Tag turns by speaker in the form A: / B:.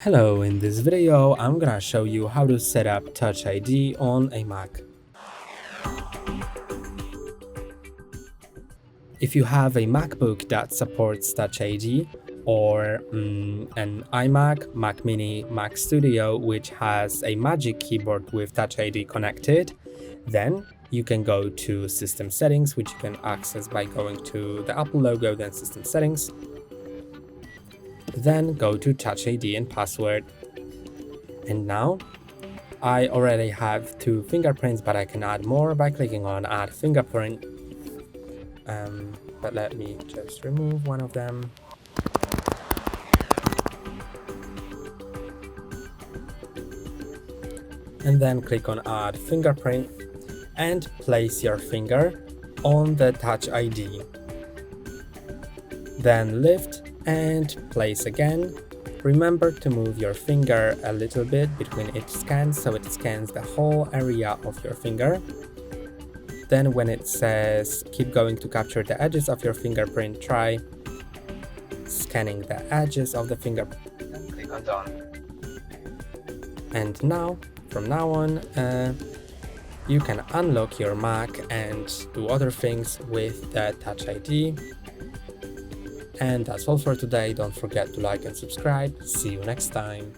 A: Hello, in this video I'm gonna show you how to set up Touch ID on a Mac. If you have a MacBook that supports Touch ID or an iMac, Mac Mini, Mac Studio which has a Magic Keyboard with Touch ID connected, then you can go to System Settings, which you can access by going to the Apple logo, then System Settings. Then go to Touch ID and Password. And now I already have 2 fingerprints, but I can add more by clicking on Add Fingerprint. But let me just remove one of them. And then click on Add Fingerprint and place your finger on the Touch ID. Then lift and place again. Remember to move your finger a little bit between each scan so it scans the whole area of your finger. Then when it says keep going to capture the edges of your fingerprint, try scanning the edges of the fingerprint.
B: Then click on Done.
A: And now, from now on, you can unlock your Mac and do other things with the Touch ID. And that's all for today. Don't forget to like and subscribe. See you next time.